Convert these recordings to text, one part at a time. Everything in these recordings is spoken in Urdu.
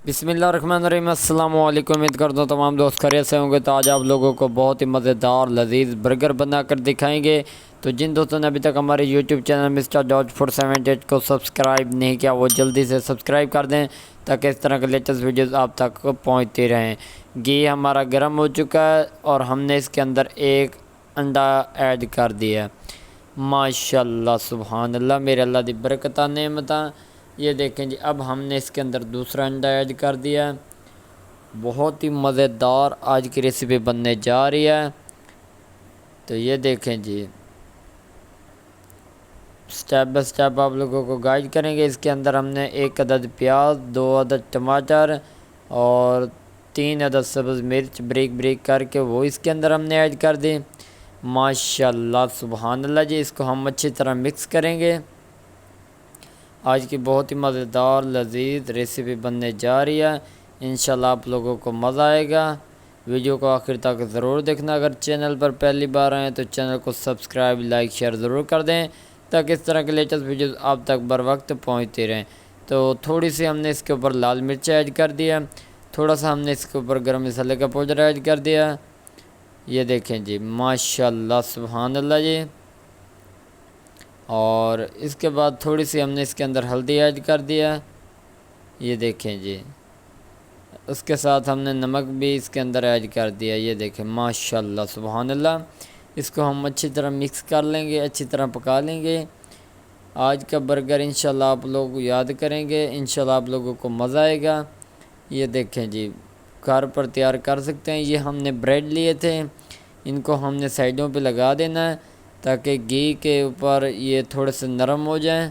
بسم اللہ الرحمن الرحیم۔ السلام علیکم، امید کرتا ہوں تمام دوست خیریت سے ہوں گے۔ تو آج آپ لوگوں کو بہت ہی مزیدار لذیذ برگر بنا کر دکھائیں گے۔ تو جن دوستوں نے ابھی تک ہمارے یوٹیوب چینل مسٹر جارج 478 کو سبسکرائب نہیں کیا وہ جلدی سے سبسکرائب کر دیں تاکہ اس طرح کے لیٹسٹ ویڈیوز آپ تک پہنچتی رہیں۔ گھی ہمارا گرم ہو چکا ہے اور ہم نے اس کے اندر ایک انڈا ایڈ کر دیا ہے۔ ماشاءاللہ سبحان اللہ، میرے اللہ دی برکتاں نعمتاں۔ یہ دیکھیں جی، اب ہم نے اس کے اندر دوسرا انڈا ایڈ کر دیا ہے۔ بہت ہی مزیدار آج کی ریسیپی بننے جا رہی ہے۔ تو یہ دیکھیں جی، سٹیپ بائی سٹیپ آپ لوگوں کو گائیڈ کریں گے۔ اس کے اندر ہم نے 1 عدد پیاز، 2 عدد ٹماٹر اور 3 عدد سبز مرچ بریک بریک کر کے وہ اس کے اندر ہم نے ایڈ کر دی۔ ماشاءاللہ سبحان اللہ جی، اس کو ہم اچھی طرح مکس کریں گے۔ آج کی بہت ہی مزیدار لذیذ ریسیپی بننے جا رہی ہے۔ انشاءاللہ آپ لوگوں کو مزہ آئے گا۔ ویڈیو کو آخر تک ضرور دیکھنا۔ اگر چینل پر پہلی بار آئیں تو چینل کو سبسکرائب، لائک، شیئر ضرور کر دیں تاکہ اس طرح کے لیٹسٹ ویڈیوز آپ تک بر وقت پہنچتی رہیں۔ تو تھوڑی سی ہم نے اس کے اوپر لال مرچ ایڈ کر دیا، تھوڑا سا ہم نے اس کے اوپر گرم مسالے کا پاؤڈر ایڈ کر دیا۔ یہ دیکھیں جی، ماشاءاللہ سبحان اللہ جی۔ اور اس کے بعد تھوڑی سی ہم نے اس کے اندر ہلدی ایڈ کر دیا۔ یہ دیکھیں جی، اس کے ساتھ ہم نے نمک بھی اس کے اندر ایڈ کر دیا۔ یہ دیکھیں ماشاءاللہ سبحان اللہ۔ اس کو ہم اچھی طرح مکس کر لیں گے، اچھی طرح پکا لیں گے۔ آج کا برگر انشاءاللہ آپ لوگ یاد کریں گے، انشاءاللہ آپ لوگوں کو مزہ آئے گا۔ یہ دیکھیں جی، گھر پر تیار کر سکتے ہیں۔ یہ ہم نے بریڈ لیے تھے، ان کو ہم نے سائڈوں پہ لگا دینا ہے تاکہ گھی کے اوپر یہ تھوڑے سے نرم ہو جائیں۔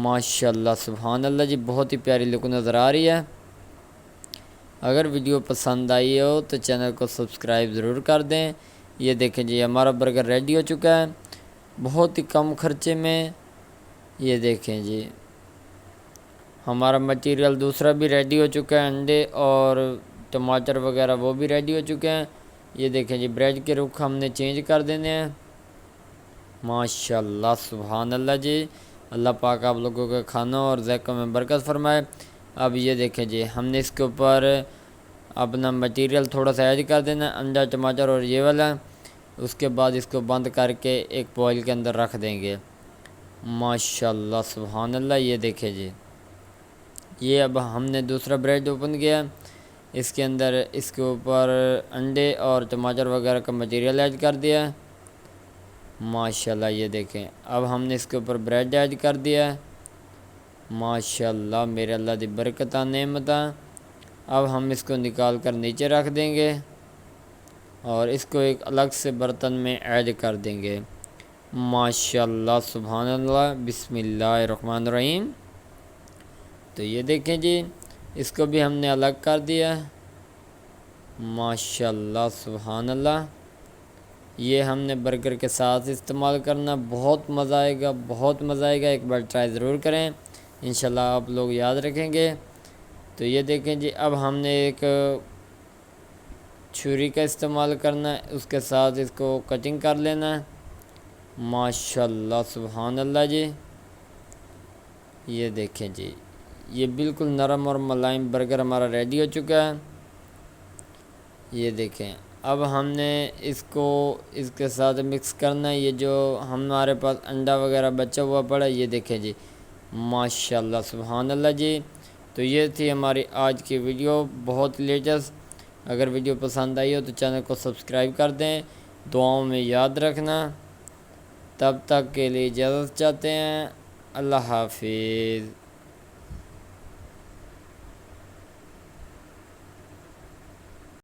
ماشاءاللہ سبحان اللہ جی، بہت ہی پیاری لک نظر آ رہی ہے۔ اگر ویڈیو پسند آئی ہو تو چینل کو سبسکرائب ضرور کر دیں۔ یہ دیکھیں جی، ہمارا برگر ریڈی ہو چکا ہے بہت ہی کم خرچے میں۔ یہ دیکھیں جی، ہمارا مٹیریل دوسرا بھی ریڈی ہو چکا ہے، انڈے اور ٹماٹر وغیرہ وہ بھی ریڈی ہو چکے ہیں۔ یہ دیکھیں جی، بریڈ کے رخ ہم نے چینج کر دینے ہیں۔ ماشاءاللہ سبحان اللہ جی، اللہ پاک آپ لوگوں کے کھانوں اور ذائقوں میں برکت فرمائے۔ اب یہ دیکھیں جی، ہم نے اس کے اوپر اپنا مٹیریل تھوڑا سا ایڈ کر دینا، انڈا ٹماٹر اور یہ والا۔ اس کے بعد اس کو بند کر کے ایک بوائل کے اندر رکھ دیں گے۔ ماشاءاللہ سبحان اللہ۔ یہ دیکھیں جی، یہ اب ہم نے دوسرا بریڈ اوپن کیا، اس کے اندر اس کے اوپر انڈے اور ٹماٹر وغیرہ کا مٹیریل ایڈ کر دیا۔ ماشاءاللہ یہ دیکھیں، اب ہم نے اس کے اوپر بریڈ ایڈ کر دیا۔ ماشاءاللہ میرے اللہ دی برکتاں نعمتاں۔ اب ہم اس کو نکال کر نیچے رکھ دیں گے اور اس کو ایک الگ سے برتن میں ایڈ کر دیں گے۔ ماشاءاللہ سبحان اللہ، بسم اللہ الرحمن الرحیم۔ تو یہ دیکھیں جی، اس کو بھی ہم نے الگ کر دیا۔ ماشاءاللہ سبحان اللہ۔ یہ ہم نے برگر کے ساتھ استعمال کرنا، بہت مزہ آئے گا، بہت مزہ آئے گا۔ ایک بار ٹرائی ضرور کریں، انشاءاللہ آپ لوگ یاد رکھیں گے۔ تو یہ دیکھیں جی، اب ہم نے ایک چھری کا استعمال کرنا ہے، اس کے ساتھ اس کو کٹنگ کر لینا ہے۔ ماشاءاللہ سبحان اللہ جی۔ یہ دیکھیں جی، یہ بالکل نرم اور ملائم برگر ہمارا ریڈی ہو چکا ہے۔ یہ دیکھیں، اب ہم نے اس کو اس کے ساتھ مکس کرنا ہے۔ یہ جو ہمارے پاس انڈا وغیرہ بچا ہوا پڑا ہے، یہ دیکھیں جی، ماشاءاللہ سبحان اللہ جی۔ تو یہ تھی ہماری آج کی ویڈیو، بہت لیٹسٹ۔ اگر ویڈیو پسند آئی ہو تو چینل کو سبسکرائب کر دیں، دعاؤں میں یاد رکھنا۔ تب تک کے لیے اجازت چاہتے ہیں، اللہ حافظ۔